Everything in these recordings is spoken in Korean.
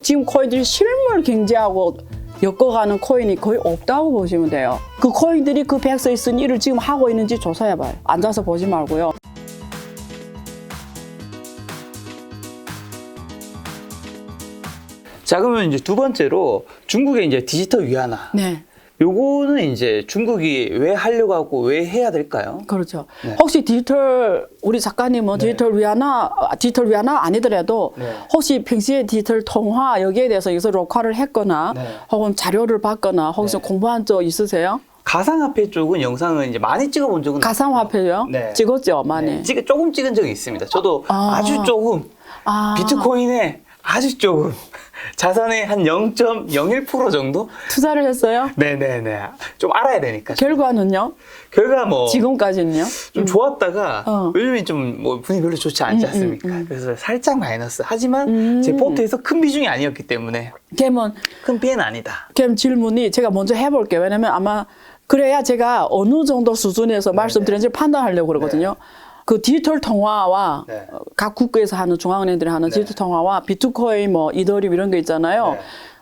지금 코인들이 실물 경제하고 엮어가는 코인이 거의 없다고 보시면 돼요. 그 코인들이 그 백서에 쓴 일을 지금 하고 있는지 조사해봐요. 앉아서 보지 말고요. 자, 그러면 이제 두 번째로 중국의 이제 디지털 위안화. 네. 요거는 이제 중국이 왜 하려고 하고 왜 해야 될까요? 그렇죠. 네. 혹시 디지털, 우리 작가님은 네. 디지털 위안화 아니더라도 네. 혹시 평시에 디지털 통화 여기에 대해서 여기서 녹화를 했거나 네. 혹은 자료를 봤거나 혹시 네. 공부한 적 있으세요? 가상화폐 쪽은 영상은 이제 많이 찍어본 적은 가상화폐요? 네. 찍었죠, 많이. 네. 조금 찍은 적이 있습니다. 저도 아주 조금 비트코인에 아주 조금 자산의 한 0.01% 정도? 투자를 했어요? 네네네. 좀 알아야 되니까. 결과는요? 결과 뭐 지금까지는요? 좀 좋았다가 어. 요즘에 좀 뭐 분위기 별로 좋지 않지 않습니까? 그래서 살짝 마이너스. 하지만 제 포트에서 큰 비중이 아니었기 때문에 그러면 큰 피해는 아니다. 그럼 질문이 제가 먼저 해볼게요. 왜냐면 아마 그래야 제가 어느 정도 수준에서 말씀드렸는지 판단하려고 그러거든요. 그 디지털 통화와 네. 각 국가에서 하는 중앙은행들이 하는 디지털 통화와 비트코인, 뭐 이더리움 이런 거 있잖아요. 네.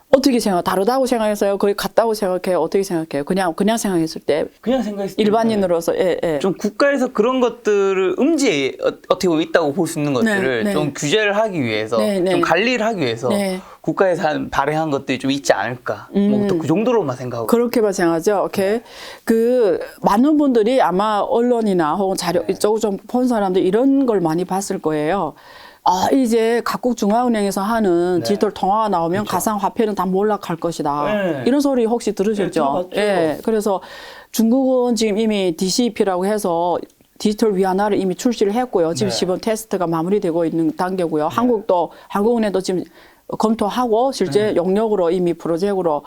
어떻게 생각? 다르다고 생각했어요? 거의 같다고 생각해요? 어떻게 생각해요? 그냥 생각했을 때 그냥 생각했을 때 일반인으로서 예. 좀 국가에서 그런 것들을 어떻게 보면 있다고 볼 수 있는 것들을 네. 좀 규제를 하기 위해서 네. 좀 관리를 하기 위해서 네. 국가에서 발행한 것들이 좀 있지 않을까 뭐 또 그 정도로만 생각하고 그렇게만 생각하죠. 오케이. 그 많은 분들이 아마 언론이나 혹은 자료 이쪽을 좀 본 사람들 이런 걸 많이 봤을 거예요. 아, 이제 각국 중앙은행에서 하는 디지털 통화가 나오면 가상화폐는 다 몰락할 것이다. 네. 이런 소리 혹시 들으셨죠? 들어봤죠. 예. 그래서 중국은 지금 이미 DCP라고 해서 디지털 위안화를 이미 출시를 했고요. 지금 시범 테스트가 마무리되고 있는 단계고요. 한국은행도 지금 검토하고 실제 용역으로 이미 프로젝트로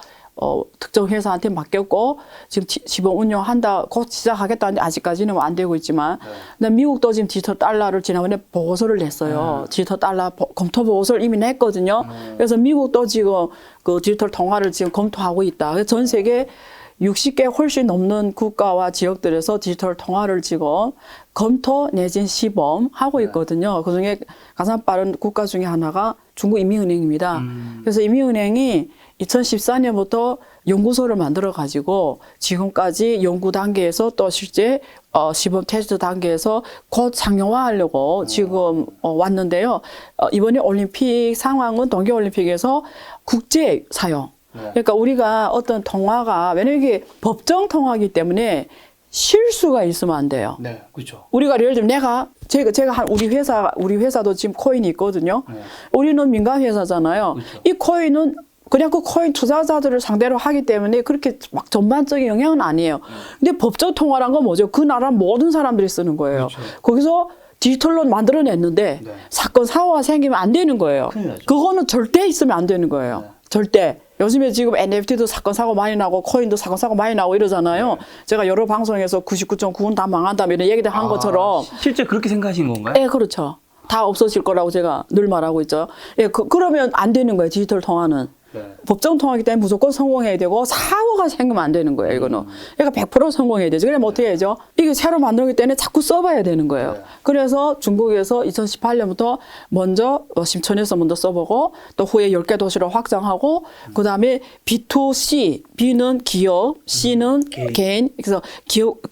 특정 회사한테 맡겼고 지금 시범 운영한다 곧 시작하겠다는데 아직까지는 안 되고 있지만 근데 미국도 지금 디지털 달러를 지난번에 보고서를 냈어요. 디지털 달러 검토 보고서를 이미 냈거든요. 그래서 미국도 지금 그 디지털 통화를 지금 검토하고 있다. 그래서 전 세계 60개 훨씬 넘는 국가와 지역들에서 디지털 통화를 지금 검토 내진 시범하고 있거든요. 그중에 가장 빠른 국가 중에 하나가 중국 인민은행입니다. 그래서 인민은행이 2014년부터 연구소를 만들어 가지고 지금까지 연구 단계에서 또 실제 시범 테스트 단계에서 곧 상용화하려고 지금 왔는데요. 이번에 올림픽 상황은 동계올림픽에서 국제 사용. 그러니까 우리가 어떤 통화가 왜냐면 이게 법정 통화이기 때문에 실수가 있으면 안 돼요. 네, 그렇죠. 우리가 예를 들면 제가 한 우리 회사도 지금 코인이 있거든요. 우리는 민간 회사잖아요. 이 코인은 그냥 그 코인 투자자들을 상대로 하기 때문에 그렇게 막 전반적인 영향은 아니에요. 근데 법정 통화란 건 뭐죠? 그 나라 모든 사람들이 쓰는 거예요. 거기서 디지털로 만들어냈는데 사건 사고가 생기면 안 되는 거예요. 그거는 절대 있으면 안 되는 거예요. 절대. 요즘에 지금 NFT도 사건 사고 많이 나고 코인도 사건 사고 많이 나고 이러잖아요. 제가 여러 방송에서 99.9는 다 망한다 이런 얘기들 한 것처럼. 실제 그렇게 생각하신 건가요? 예, 그렇죠. 다 없어질 거라고 제가 늘 말하고 있죠. 예, 그러면 안 되는 거예요. 디지털 통화는. 법정 통화이기 때문에 무조건 성공해야 되고 사고가 생기면 안 되는 거예요. 이거는. 그러니까 100% 성공해야 되죠. 그럼 어떻게 해야죠? 이게 새로 만들기 때문에 자꾸 써봐야 되는 거예요. 그래서 중국에서 2018년부터 먼저 심천에서 먼저 써보고 또 후에 10개 도시로 확장하고 그다음에 B2C, B는 기업, C는 개인. 그래서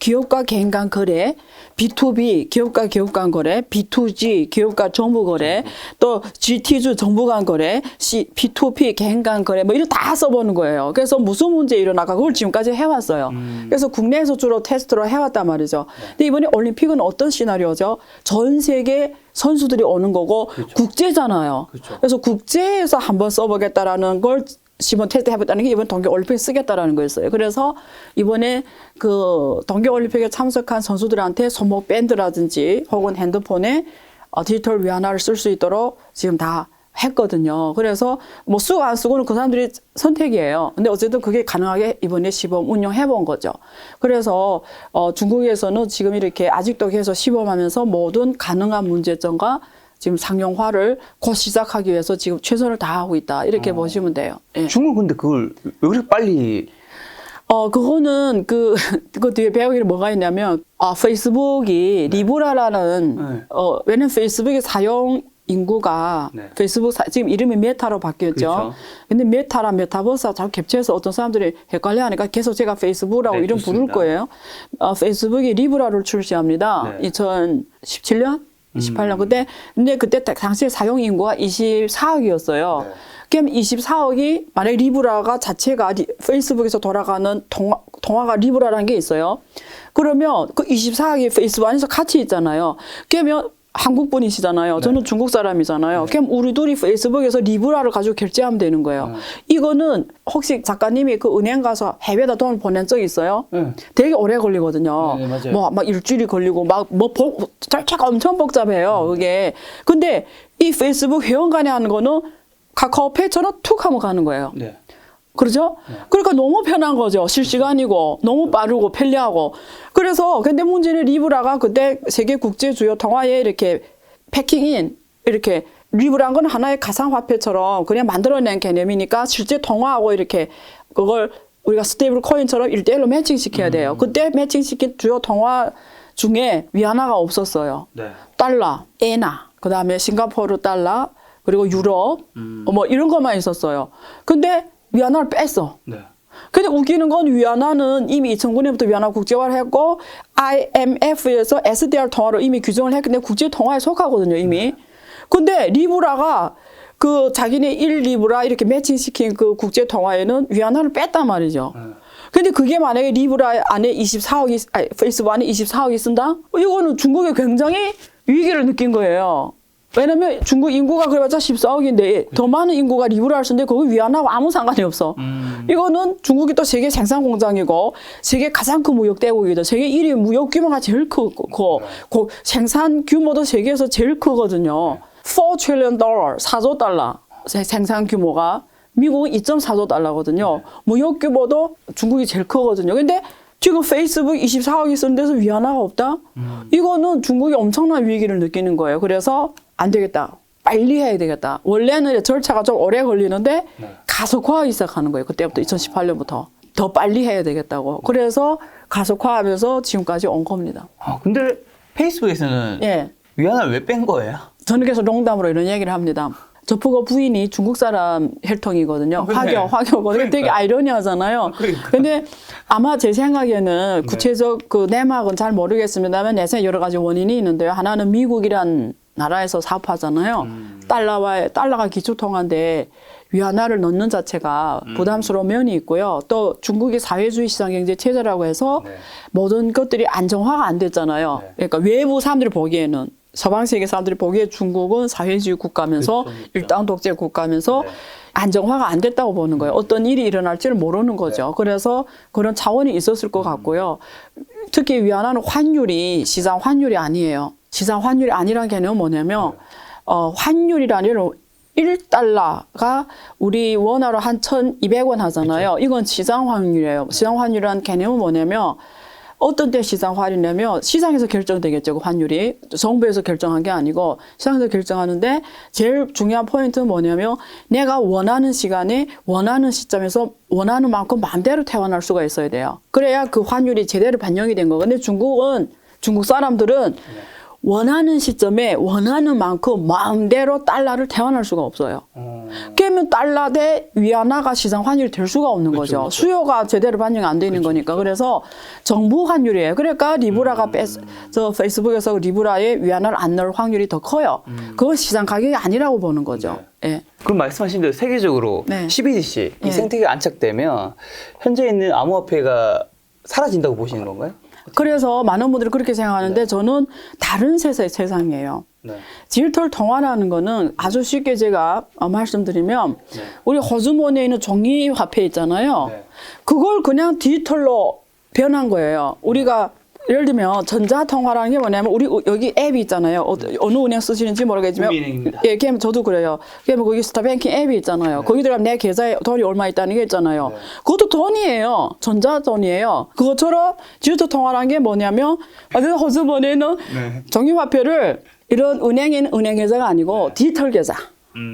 기업과 개인 간 거래, B2B 기업과 기업 간 거래, B2G 기업과 정부 거래, 또 GT주 정부 간 거래, B2P 개인 간 거래 뭐 이런 다 써보는 거예요. 그래서 무슨 문제 일어나가 그걸 지금까지 해왔어요. 그래서 국내에서 주로 테스트로 해왔단 말이죠. 근데 이번에 올림픽은 어떤 시나리오죠? 전 세계 선수들이 오는 거고 국제잖아요. 그래서 국제에서 한번 써보겠다라는 걸 시범 테스트 해봤다는 게 이번 동계올림픽에 쓰겠다라는 거였어요. 그래서 이번에 그 동계올림픽에 참석한 선수들한테 손목 밴드라든지 혹은 핸드폰에 디지털 위안화를 쓸 수 있도록 지금 다 했거든요. 그래서 뭐 쓰고 안 쓰고는 그 사람들이 선택이에요. 근데 어쨌든 그게 가능하게 이번에 시범 운영해 본 거죠. 그래서 중국에서는 지금 이렇게 아직도 계속 시범하면서 모든 가능한 문제점과 지금 상용화를 곧 시작하기 위해서 지금 최선을 다하고 있다. 이렇게 보시면 돼요. 예. 중국은 근데 그걸 왜 그렇게 빨리 그거는 그 뒤에 배우기를 뭐가 있냐면, 페이스북이 리브라라는, 왜냐면 페이스북의 사용 인구가 네. 페이스북 지금 이름이 메타로 바뀌었죠. 그렇죠. 근데 메타랑 메타버스가 자꾸 겹쳐서 어떤 사람들이 헷갈려하니까 계속 제가 페이스북이라고 네, 이름 부를 좋습니다. 거예요. 페이스북이 리브라를 출시합니다. 네. 2017년, 28년 근데 그때 당시에 사용 인구가 24억이었어요. 네. 그럼 24억이 만약에 리브라가 자체가 페이스북에서 돌아가는 통화가 리브라라는 게 있어요. 그러면 그 24억이 페이스북 안에서 같이 있잖아요. 그러면 한국 분이시잖아요. 저는 중국 사람이잖아요. 그럼 우리 둘이 페이스북에서 리브라를 가지고 결제하면 되는 거예요. 이거는 혹시 작가님이 그 은행 가서 해외에다 돈을 보낸 적 있어요? 되게 오래 걸리거든요. 네, 맞아요. 뭐 막 일주일이 걸리고 절차가 엄청 복잡해요. 그게. 근데 이 페이스북 회원 간에 하는 거는 카카오페이처럼 툭 하면 가는 거예요. 네. 그렇죠? 그러니까 너무 편한 거죠. 실시간이고 너무 빠르고 편리하고. 그래서 근데 문제는 리브라가 그때 세계 국제 주요 통화에 이렇게 패킹인 이렇게 리브라는 건 하나의 가상화폐처럼 그냥 만들어낸 개념이니까 실제 통화하고 이렇게 그걸 우리가 스테이블 코인처럼 1대1로 매칭시켜야 돼요. 그때 매칭시킨 주요 통화 중에 위안화가 없었어요. 네. 달러, 에나, 그다음에 싱가포르 달러, 그리고 유럽, 뭐 이런 것만 있었어요. 근데 위안화를 뺐어. 네. 근데 웃기는 건 위안화는 이미 2009년부터 위안화 국제화를 했고 IMF에서 SDR 통화로 이미 규정을 했는데 국제 통화에 속하거든요, 이미. 근데 리브라가 그 자기네 1리브라 이렇게 매칭시킨 그 국제 통화에는 위안화를 뺐단 말이죠. 근데 그게 만약에 리브라 안에 24억이 페이스북 안에 24억이 쓴다? 이거는 중국에 굉장히 위기를 느낀 거예요. 왜냐면 중국 인구가 그래봤자 14억인데 더 많은 인구가 리브라를 쓰는데 거기 위안화하고 아무 상관이 없어. 이거는 중국이 또 세계 생산 공장이고 세계 가장 큰 무역 대국이다. 세계 1위 무역 규모가 제일 크고 그 생산 규모도 세계에서 제일 크거든요. 4 trillion dollar, 4조 달러 생산 규모가 미국은 2.4조 달러거든요. 무역 규모도 중국이 제일 크거든요. 근데 지금 페이스북 24억이 쓰는 데서 위안화가 없다? 이거는 중국이 엄청난 위기를 느끼는 거예요. 그래서 안 되겠다. 빨리 해야 되겠다. 원래는 절차가 좀 오래 걸리는데 가속화하기 시작하는 거예요. 그때부터 2018년부터. 더 빨리 해야 되겠다고. 그래서 가속화하면서 지금까지 온 겁니다. 아, 근데 페이스북에서는 예. 위안화를 왜 뺀 거예요? 저는 계속 농담으로 이런 얘기를 합니다. 저프가 부인이 중국 사람 혈통이거든요. 네. 화교거든요. 되게 아이러니하잖아요. 그러니까. 근데 아마 제 생각에는 구체적 그 내막은 잘 모르겠습니다만 내 생각에 여러 가지 원인이 있는데요. 하나는 미국이란 나라에서 사업하잖아요. 달러가 기초통화인데 위안화를 넣는 자체가 부담스러운 면이 있고요. 또 중국이 사회주의 시장 경제 체제라고 해서 모든 것들이 안정화가 안 됐잖아요. 그러니까 외부 사람들이 보기에는 서방 세계 사람들이 보기에 중국은 사회주의 국가면서 일당 독재 국가면서 안정화가 안 됐다고 보는 거예요. 어떤 일이 일어날지를 모르는 거죠. 그래서 그런 차원이 있었을 것 같고요. 특히 위안화는 환율이 시장 환율이 아니에요. 시장 환율이 아니라는 개념은 뭐냐면 환율이라는 1달러가 우리 원화로 한 1,200원 하잖아요. 그렇죠. 이건 시장 환율이에요. 시장 환율이라는 개념은 뭐냐면 어떤 때 시장 환율이냐면 시장에서 결정되겠죠. 그 환율이. 정부에서 결정한 게 아니고 시장에서 결정하는데 제일 중요한 포인트는 뭐냐면 내가 원하는 시간에 원하는 시점에서 원하는 만큼 마음대로 태어날 수가 있어야 돼요. 그래야 그 환율이 제대로 반영이 된 거. 근데 중국 사람들은 원하는 시점에 원하는 만큼 마음대로 달러를 태어날 수가 없어요. 그러면 달러 대 위안화가 시장 환율이 될 수가 없는 거죠. 그렇죠. 수요가 제대로 반영이 안 되는 거니까. 그래서 정부 환율이에요. 그러니까 리브라가 저 페이스북에서 리브라에 위안화를 안 넣을 확률이 더 커요. 그건 시장 가격이 아니라고 보는 거죠. 예. 그럼 말씀하신 대로 세계적으로 CBDC 이 생태계가 안착되면 현재 있는 암호화폐가 사라진다고 보시는 건가요? 그래서 많은 분들이 그렇게 생각하는데 저는 다른 세상이에요. 디지털 통화라는 거는 아주 쉽게 제가 말씀드리면 우리 호주머니에 있는 종이 화폐 있잖아요. 그걸 그냥 디지털로 변한 거예요. 우리가 예를 들면 전자통화라는 게 뭐냐면 우리 여기 앱이 있잖아요. 어느 은행 쓰시는지 모르겠지만 국민은행입니다. 예, 그럼 저도 그래요. 그러면 거기 스타뱅킹 앱이 있잖아요. 거기 들어가면 내 계좌에 돈이 얼마 있다는 게 있잖아요. 그것도 돈이에요. 전자돈이에요. 그것처럼 디지털 통화라는 게 뭐냐면 호주머니에는 종이화폐를 이런 은행에는 은행 계좌가 아니고 디지털 계좌.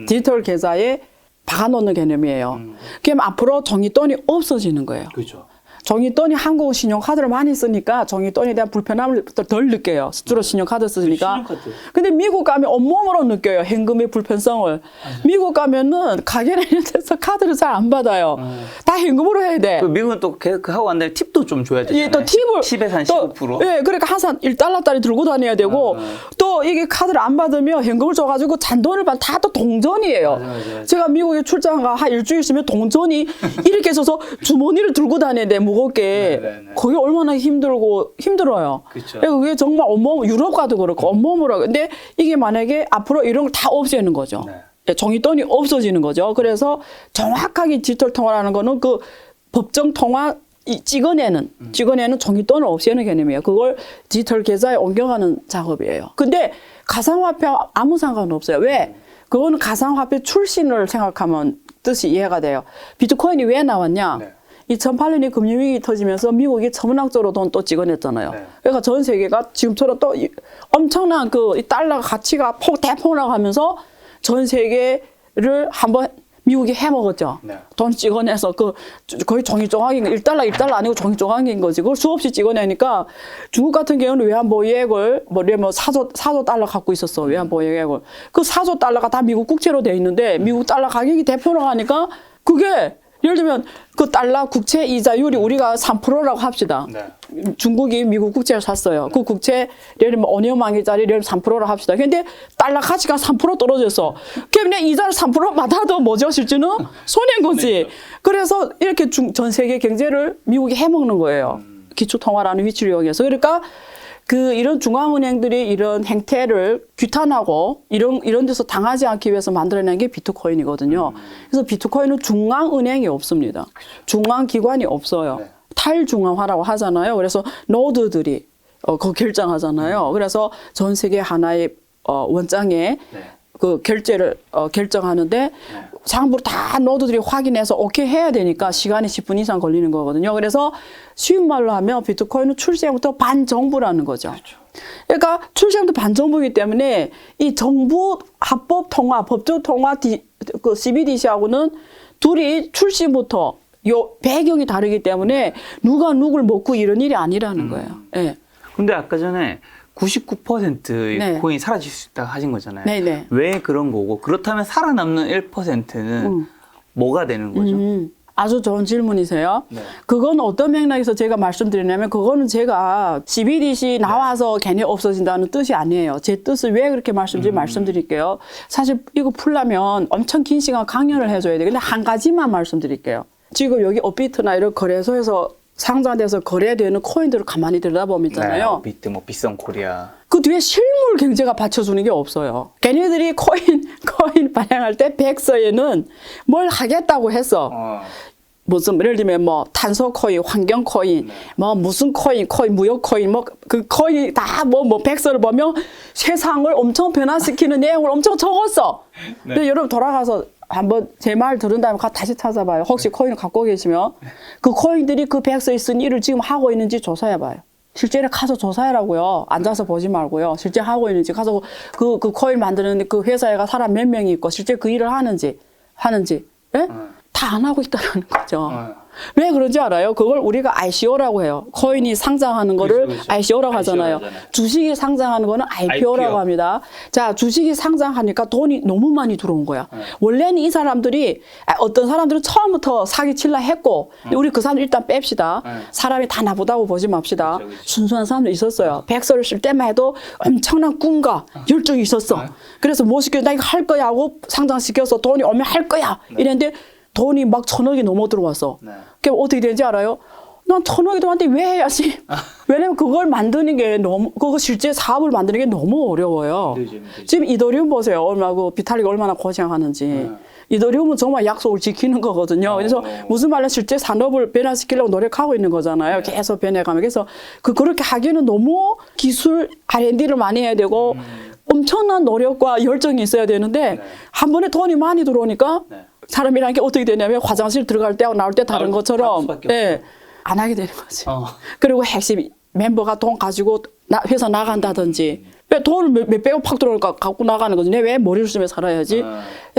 디지털 계좌에 박아놓는 개념이에요. 그럼 앞으로 종이돈이 없어지는 거예요. 그렇죠. 종이돈이 한국은 신용카드를 많이 쓰니까 종이돈에 대한 불편함을 덜 느껴요. 주로 신용카드 쓰니까. 근데 미국 가면 온몸으로 느껴요. 현금의 불편성을. 미국 가면은 가게나 이런 데서 카드를 잘 안 받아요. 다 현금으로 해야 돼. 그 미국은 또 그 하고 안 되면 팁도 좀 줘야 되잖아요. 예, 또 팁을 팁에서 한 15%. 예, 그러니까 항상 1달러짜리 들고 다녀야 되고 또 이게 카드를 안 받으면 현금을 줘가지고 잔돈을 받 다 또 동전이에요. 맞아. 제가 미국에 출장가 한 일주일 있으면 동전이 이렇게 있어서 주머니를 들고 다녀야 돼 무겁게. 네네네. 그게 얼마나 힘들어요. 그쵸. 그러니까 그게 정말 온몸 유럽 가도 그렇고 온몸으로. 근데 이게 만약에 앞으로 이런 걸 다 없애는 거죠. 네. 예, 종이돈이 없어지는 거죠. 그래서 정확하게 디지털 통화라는 거는 그 법정 통화 찍어내는 종이돈을 없애는 개념이에요. 그걸 디지털 계좌에 옮겨가는 작업이에요. 근데 가상화폐와 아무 상관없어요. 왜? 그거는 가상화폐 출신을 생각하면 뜻이 이해가 돼요. 비트코인이 왜 나왔냐? 네. 2008년에 금융위기 터지면서 미국이 천문학적으로 돈 또 찍어냈잖아요. 네. 그러니까 전 세계가 지금처럼 또 엄청난 그 달러 가치가 대폭락하면서 전 세계를 한번 미국이 해먹었죠. 네. 돈 찍어내서 거의 종이 조각인 거 1달러 아니고 종이 조각인 거지. 그걸 수없이 찍어내니까 중국 같은 경우는 외환보유액을 뭐 4조 달러 갖고 있었어. 외환보유액을. 그 4조 달러가 다 미국 국채로 돼 있는데 미국 달러 가격이 대폭락하니까 그게 예를 들면 그 달러 국채 이자율이 우리가 3%라고 합시다. 네. 중국이 미국 국채를 샀어요. 그 국채 예를 들면 5년 만기짜리 예를 들면 3%라 합시다. 근데 달러 가치가 3% 떨어졌어. 그러면 이자를 3% 받아도 뭐죠? 실제는 손해인 거지. 그래서 이렇게 전 세계 경제를 미국이 해먹는 거예요. 기초통화라는 위치를 이용해서. 그러니까 이런 중앙은행들이 이런 행태를 규탄하고 이런 데서 당하지 않기 위해서 만들어낸 게 비트코인이거든요. 그래서 비트코인은 중앙은행이 없습니다. 중앙기관이 없어요. 네. 탈중앙화라고 하잖아요. 그래서 노드들이 그거 결정하잖아요. 그래서 전 세계 하나의 원장에 네. 그 결제를 결정하는데 장부로 다 노드들이 확인해서 오케이 해야 되니까 시간이 10분 이상 걸리는 거거든요. 그래서 쉬운 말로 하면 비트코인은 출시부터 반정부라는 거죠. 그렇죠. 그러니까 출시부터 반정부이기 때문에 이 정부 합법 통화, 법적 통화 그 CBDC하고는 둘이 출시부터 요 배경이 다르기 때문에 누가 누굴 먹고 이런 일이 아니라는 거예요. 예. 근데 아까 전에 99%의 네. 코인이 사라질 수 있다고 하신 거잖아요. 네네. 왜 그런 거고 그렇다면 살아남는 1%는 뭐가 되는 거죠? 아주 좋은 질문이세요. 네. 그건 어떤 맥락에서 제가 말씀드리냐면 그거는 제가 CBDC 나와서 괜히 없어진다는 뜻이 아니에요. 제 뜻을 왜 그렇게 말씀드릴게요. 사실 이거 풀려면 엄청 긴 시간 강연을 해줘야 돼요. 근데 한 가지만 말씀드릴게요. 지금 여기 업비트나 이런 거래소에서 상장돼서 거래되는 코인들을 가만히 들여다보면 있잖아요. 비트, 뭐 비썸 코리아. 그 뒤에 실물 경제가 받쳐주는 게 없어요. 걔네들이 코인 발행할 때 백서에는 뭘 하겠다고 했어. 무슨 예를 들면 뭐 탄소 코인, 환경 코인, 뭐 무슨 코인, 무역 코인, 뭐 그 코인 다 뭐 백서를 보면 세상을 엄청 변화시키는 내용을 엄청 적었어. 근데 여러분 돌아가서 한번 제 말 들은 다음에 다시 찾아봐요. 혹시 코인을 갖고 계시면 그 코인들이 그 백서에 쓴 일을 지금 하고 있는지 조사해봐요. 실제로 가서 조사해라고요. 앉아서 보지 말고요. 실제 하고 있는지 가서 그 코인 만드는 그 회사에 가 사람 몇 명이 있고 실제 그 일을 하는지 예? 다 안 하고 있다는 거죠. 왜 그런지 알아요? 그걸 우리가 ICO라고 해요. 코인이 상장하는 거를 그렇죠. ICO라고 하잖아요. 주식이 상장하는 거는 IPO라고 합니다. 자, 주식이 상장하니까 돈이 너무 많이 들어온 거야. 원래는 이 사람들이 어떤 사람들은 처음부터 사기칠라 했고 우리 그 사람 일단 뺍시다. 사람이 다 나쁘다고 보지 맙시다. 그렇죠. 순수한 사람도 있었어요. 백서를 쓸 때만 해도 엄청난 꿈과 열정이 있었어. 그래서 뭐 시켜 나 이거 할 거야 하고 상장시켜서 돈이 오면 할 거야 이랬는데 돈이 막 1,000억이 넘어 들어왔어. 그럼 어떻게 되는지 알아요? 난 1,000억이 들어왔는데 왜 해야지? 왜냐면 그걸 만드는 게 그거 실제 사업을 만드는 게 너무 어려워요. 지금 이더리움 보세요. 비탈리가 얼마나 고생하는지. 이더리움은 정말 약속을 지키는 거거든요. 그래서 무슨 말로 실제 산업을 변화시키려고 노력하고 있는 거잖아요. 계속 변해가면. 그래서 그렇게 하기에는 너무 기술 R&D를 많이 해야 되고 엄청난 노력과 열정이 있어야 되는데 한 번에 돈이 많이 들어오니까 사람이라는 게 어떻게 되냐면 화장실 들어갈 때하고 나올 때 다른 것처럼 안 하게 되는 거지. 그리고 핵심 멤버가 돈 가지고 회사 나간다든지 왜 돈을 몇백억 팍 들어올까 갖고 나가는 거지. 왜 머리를 쓰며 살아야지.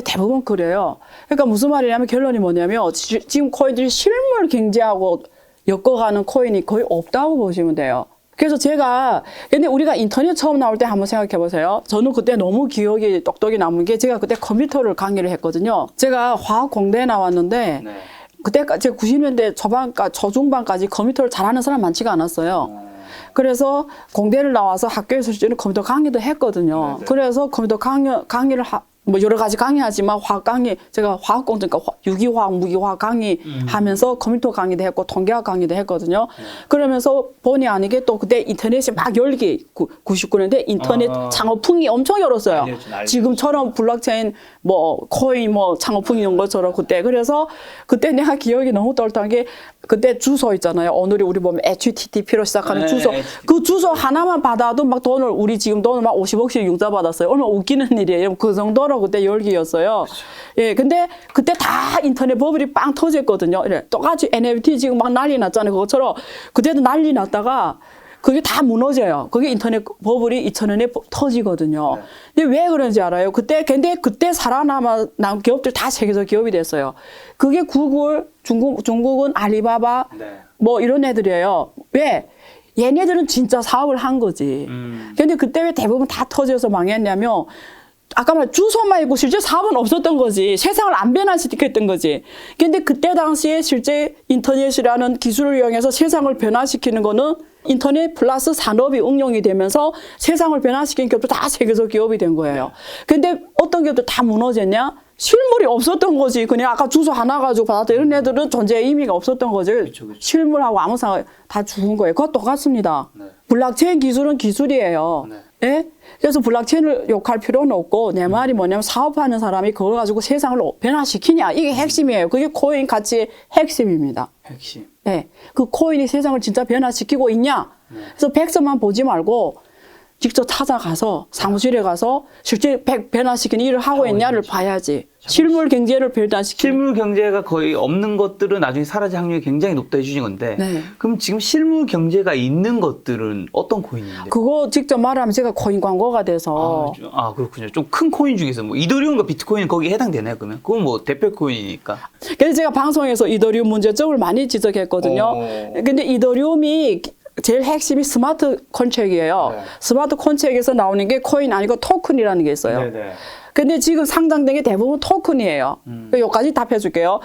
대부분 그래요. 그러니까 무슨 말이냐면 결론이 뭐냐면 지금 코인들이 실물 경제하고 엮어가는 코인이 거의 없다고 보시면 돼요. 그래서 제가 근데 우리가 인터넷 처음 나올 때 한번 생각해 보세요. 저는 그때 너무 기억이 똑똑히 남은 게 제가 그때 컴퓨터를 강의를 했거든요. 제가 화학공대에 나왔는데 네. 그때까지 제가 90년대 초중반까지 컴퓨터를 잘하는 사람 많지가 않았어요. 그래서 공대를 나와서 학교에서 실제로 컴퓨터 강의도 했거든요. 네네. 그래서 컴퓨터 강의를 뭐 여러 가지 강의하지만 화학 강의 제가 화학공대니까 유기화학, 무기화학 강의 하면서 컴퓨터 강의도 했고 통계학 강의도 했거든요. 그러면서 본의 아니게 또 그때 인터넷이 막 열기 99년대 인터넷 창업풍이 엄청 열었어요. 난리였죠. 지금처럼 블록체인 뭐 코인 뭐 창업풍이 이런 것처럼 그때 그래서 그때 내가 기억이 너무 떨떠한 게 그때 주소 있잖아요. 오늘이 우리 보면 HTTP로 시작하는 네, 주소. HTTP. 그 주소 하나만 받아도 막 우리 지금 돈을 막 50억씩 융자 받았어요. 얼마나 웃기는 일이에요. 그 정도로 그때 열기였어요. 예, 근데 그때 다 인터넷 버블이 빵 터졌거든요. 이래. 똑같이 NFT 지금 막 난리 났잖아요. 그것처럼 그때도 난리 났다가 그게 다 무너져요. 그게 인터넷 버블이 2000년에 터지거든요. 근데 왜 그런지 알아요? 근데 그때 살아남은 기업들 다 세계적 기업이 됐어요. 그게 구글, 중국은 알리바바, 뭐 이런 애들이에요. 왜? 얘네들은 진짜 사업을 한 거지. 근데 그때 왜 대부분 다 터져서 망했냐면 아까 말 주소만 있고 실제 사업은 없었던 거지. 세상을 안 변화시켰던 거지. 근데 그때 당시에 실제 인터넷이라는 기술을 이용해서 세상을 변화시키는 거는 인터넷 플러스 산업이 응용이 되면서 세상을 변화시킨 기업도 다 세계적 기업이 된 거예요. 근데 어떤 기업도 다 무너졌냐? 실물이 없었던 거지. 그냥 아까 주소 하나 가지고 받았다. 이런 애들은 존재의 의미가 없었던 거지. 그쵸. 실물하고 아무 상관 다 죽은 거예요. 그거 똑같습니다. 블록체인 기술은 기술이에요. 예? 그래서 블록체인을 욕할 필요는 없고 내 말이 뭐냐면 사업하는 사람이 그걸 가지고 세상을 변화시키냐. 이게 핵심이에요. 그게 코인 가치의 핵심입니다. 핵심. 네. 그 코인이 세상을 진짜 변화시키고 있냐? 그래서 백서만 보지 말고 직접 찾아가서 사무실에 가서 실제 변화시키는 일을 하고 있냐를 봐야지. 실물 경제를 변화시키는. 실물 경제가 거의 없는 것들은 나중에 사라질 확률이 굉장히 높다 해주신 건데 네. 그럼 지금 실물 경제가 있는 것들은 어떤 코인인데? 그거 직접 말하면 제가 코인 광고가 돼서. 그렇군요. 좀 큰 코인 중에서 뭐 이더리움과 비트코인은 거기에 해당되나요? 그러면? 그건 뭐 대표 코인이니까. 그래서 제가 방송에서 이더리움 문제점을 많이 지적했거든요. 근데 이더리움이 제일 핵심이 스마트 컨트랙이에요. 네. 스마트 컨트랙에서 나오는 게 코인 아니고 토큰이라는 게 있어요. 네네. 근데 지금 상장된 게 대부분 토큰이에요. 여기까지 답해줄게요.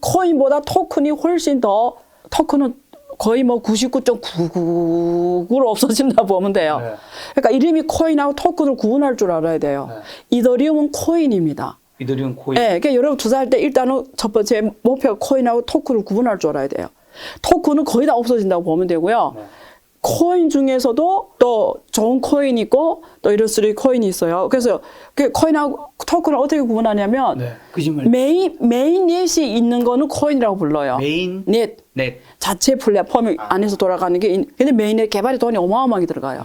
코인보다 토큰이 훨씬 더, 토큰은 거의 뭐 99.99%로 없어진다 보면 돼요. 네. 그러니까 이름이 코인하고 토큰을 구분할 줄 알아야 돼요. 이더리움은 코인입니다. 이더리움 코인. 네, 그러니까 여러분 투자할 때 일단은 첫 번째 목표가 코인하고 토큰을 구분할 줄 알아야 돼요. 토큰은 거의 다 없어진다고 보면 되고요. 코인 중에서도 또 좋은 코인이 있고 또 이런 쓰리 코인이 있어요. 그래서 그 코인하고 토큰을 어떻게 구분하냐면 메인넷이 있는 거는 코인이라고 불러요. 메인넷. 자체 플랫폼 안에서 돌아가는 게 근데 메인넷 개발에 돈이 어마어마하게 들어가요.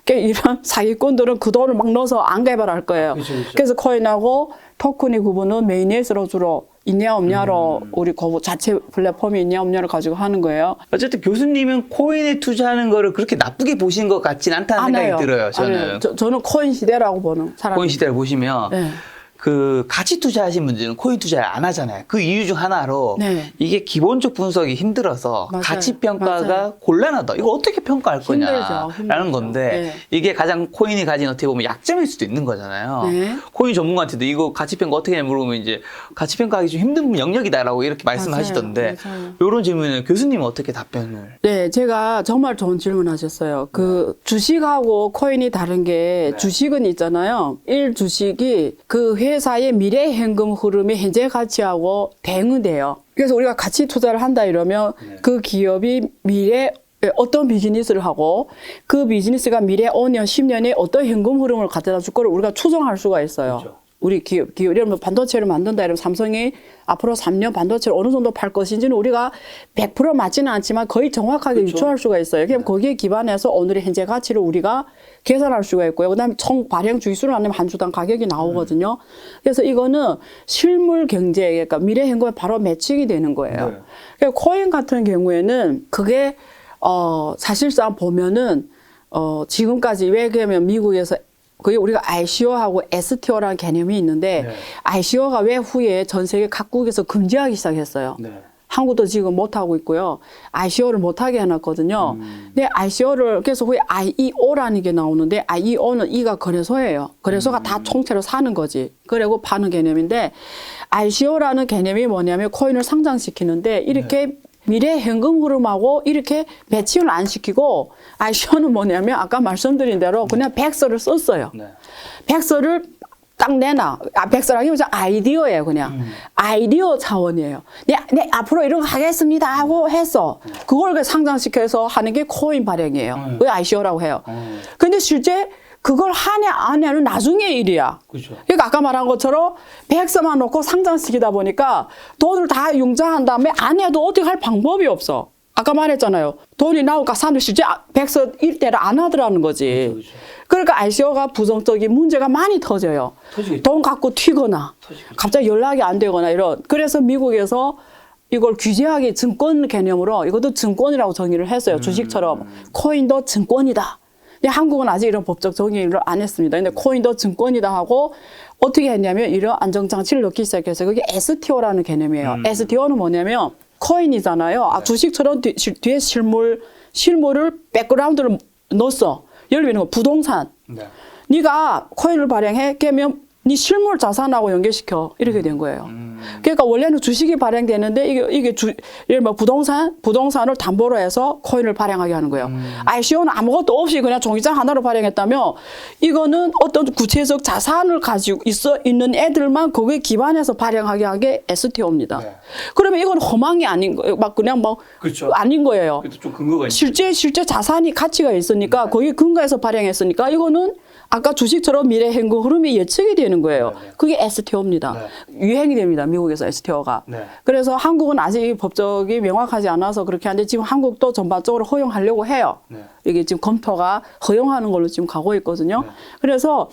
그러니까 이런 사기꾼들은 그 돈을 막 넣어서 안 개발할 거예요. 그쵸. 그래서 코인하고 토큰의 구분은 메인넷으로 주로 있냐 없냐로 우리 자체 플랫폼이 있냐 없냐를 가지고 하는 거예요. 어쨌든 교수님은 코인에 투자하는 거를 그렇게 나쁘게 보시는 것 같진 않다는 생각이 들어요. 저는. 저는 코인 시대라고 보는 사람. 코인 시대를 보시면 네. 그 가치 투자하신 분들은 코인 투자를 안 하잖아요. 그 이유 중 하나로 네. 이게 기본적 분석이 힘들어서 맞아요. 가치 평가가 맞아요. 곤란하다. 이거 어떻게 평가할 힘들죠. 거냐라는 건데 네. 이게 가장 코인이 가진 어떻게 보면 약점일 수도 있는 거잖아요. 네. 코인 전문가한테도 이거 가치 평가 어떻게 하냐 물어보면 이제 가치 평가하기 좀 힘든 영역이다라고 이렇게 말씀하시던데 맞아요. 이런 질문은 교수님은 어떻게 답변을? 네, 제가 정말 좋은 질문하셨어요. 그 주식하고 코인이 다른 게 주식은 있잖아요. 주식이 그 회사의 미래 현금 흐름이 현재 가치하고 대응돼요. 그래서 우리가 가치 투자를 한다 이러면 그 기업이 미래 어떤 비즈니스를 하고 그 비즈니스가 미래 5년, 10년에 어떤 현금 흐름을 가져다 줄 거를 우리가 추정할 수가 있어요. 그렇죠. 우리 기업, 예를 들면 반도체를 만든다 이러면 삼성이 앞으로 3년 반도체를 어느 정도 팔 것인지는 우리가 100% 맞지는 않지만 거의 정확하게 유추할 수가 있어요. 그럼 거기에 기반해서 오늘의 현재 가치를 우리가 계산할 수가 있고요. 그다음에 총 발행 주기수를 안 내면 한 주당 가격이 나오거든요. 그래서 이거는 실물 경제, 그러니까 미래 현금에 바로 매칭이 되는 거예요. 그러니까 코인 같은 경우에는 그게 사실상 보면은 지금까지 왜 그러면 미국에서 그게 우리가 ICO하고 STO라는 개념이 있는데 ICO가 왜 후에 전 세계 각국에서 금지하기 시작했어요. 한국도 지금 못 하고 있고요. ICO를 못 하게 해놨거든요. 근데 ICO를 그래서 후에 IEO라는 게 나오는데 IEO는 이가 거래소예요. 거래소가 다 총체로 사는 거지. 그리고 파는 개념인데 ICO라는 개념이 뭐냐면 코인을 상장시키는데 이렇게 미래 현금 흐름하고 이렇게 매칭을 안 시키고 ICO는 뭐냐면 아까 말씀드린 대로 그냥 백서를 썼어요. 네. 백서를 딱 내놔. 백서라기보다 아이디어예요, 그냥. 아이디어 차원이에요. 네, 앞으로 이런 거 하겠습니다 하고 했어. 그걸 상장시켜서 하는 게 코인 발행이에요. 그게 ICO라고 해요. 근데 실제 그걸 하냐 안 하냐는 나중에 일이야. 그렇죠. 그러니까 아까 말한 것처럼 백서만 놓고 상장시키다 보니까 돈을 다 융자한 다음에 안 해도 어떻게 할 방법이 없어. 아까 말했잖아요. 돈이 나올까 사람들이 실제 백서 일대를 안 하더라는 거지. 그렇죠. 그러니까 ICO가 부정적인 문제가 많이 터져요. 터지겠죠. 돈 갖고 튀거나 터지겠죠. 갑자기 연락이 안 되거나 이런. 그래서 미국에서 이걸 규제하기 증권 개념으로 이것도 증권이라고 정의를 했어요. 주식처럼. 코인도 증권이다. 근데 한국은 아직 이런 법적 정의를 안 했습니다. 근데 코인도 증권이다 하고 어떻게 했냐면 이런 안정장치를 넣기 시작해서 그게 STO라는 개념이에요. STO는 뭐냐면 코인이잖아요. 주식처럼 뒤에 실물을 백그라운드를 넣었어. 예를 들면 부동산. 네. 네가 코인을 발행해 깨면 네 실물 자산하고 연결시켜 이렇게 된 거예요. 그러니까 원래는 주식이 발행되는데 이게 예를 들면 부동산을 담보로 해서 코인을 발행하게 하는 거예요. ICO는 아무것도 없이 그냥 종이장 하나로 발행했다면 이거는 어떤 구체적 자산을 가지고 있는 애들만 거기에 기반해서 발행하게 한 게 STO입니다. 네. 그러면 이건 허망이 아닌 거예요. 막 그냥 막 그렇죠. 아닌 거예요. 그래도 좀 근거가 있죠. 실제 자산이 가치가 있으니까 거기에 근거해서 발행했으니까 이거는 아까 주식처럼 미래 현금 흐름이 예측이 되는 거예요. 네. 그게 STO입니다. 유행이 됩니다. 미국에서 STO가. 네. 그래서 한국은 아직 법적이 명확하지 않아서 그렇게 하는데 지금 한국도 전반적으로 허용하려고 해요. 네. 이게 지금 검토가 허용하는 걸로 지금 가고 있거든요. 그래서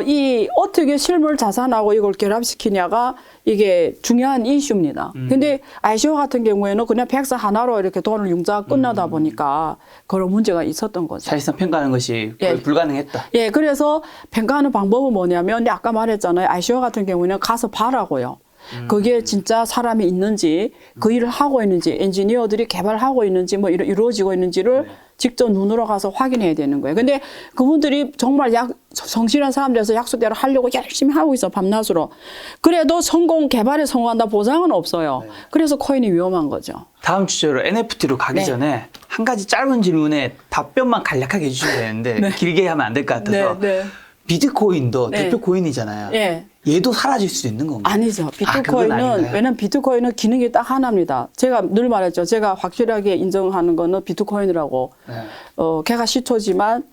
이 어떻게 실물 자산하고 이걸 결합시키냐가 이게 중요한 이슈입니다. 근데 ICO 같은 경우에는 그냥 백서 하나로 이렇게 돈을 융자가 끝나다 보니까 그런 문제가 있었던 거죠. 사실상 평가하는 것이 거의 예. 불가능했다. 예, 그래서 평가하는 방법은 뭐냐면 아까 말했잖아요. ICO 같은 경우는 가서 봐라고요. 거기에 진짜 사람이 있는지 그 일을 하고 있는지 엔지니어들이 개발하고 있는지 뭐 이루어지고 있는지를 직접 눈으로 가서 확인해야 되는 거예요. 근데 그분들이 정말 성실한 사람들에서 약속대로 하려고 열심히 하고 있어 밤낮으로. 그래도 개발에 성공한다 보장은 없어요. 그래서 코인이 위험한 거죠. 다음 주제로 NFT로 가기 네. 전에 한 가지 짧은 질문에 답변만 간략하게 해주시면 되는데 길게 하면 안 될 것 같아서 비트코인도 네. 대표 코인이잖아요. 예. 얘도 사라질 수 있는 건가요? 아니죠. 그건 비트코인은 아닌가요? 왜냐면 비트코인은 기능이 딱 하나입니다. 제가 늘 말했죠. 제가 확실하게 인정하는 거는 비트코인이라고. 네. 걔가 시초지만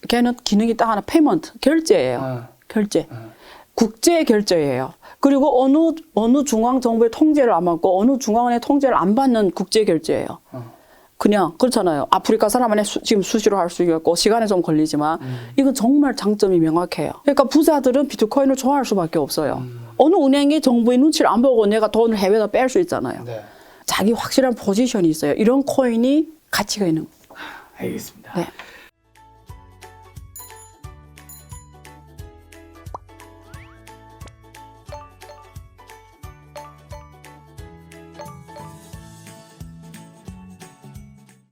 걔는 기능이 딱 하나 페이먼트 결제예요. 결제. 국제 결제예요. 그리고 어느 중앙 정부의 통제를 안 받고 어느 중앙은의 통제를 안 받는 국제 결제예요. 그냥 그렇잖아요. 아프리카 사람한테 지금 수시로 할 수 있고 시간이 좀 걸리지만 이건 정말 장점이 명확해요. 그러니까 부자들은 비트코인을 좋아할 수밖에 없어요. 어느 은행이 정부의 눈치를 안 보고 내가 돈을 해외에다 뺄 수 있잖아요. 네. 자기 확실한 포지션이 있어요. 이런 코인이 가치가 있는 거예요. 알겠습니다. 네.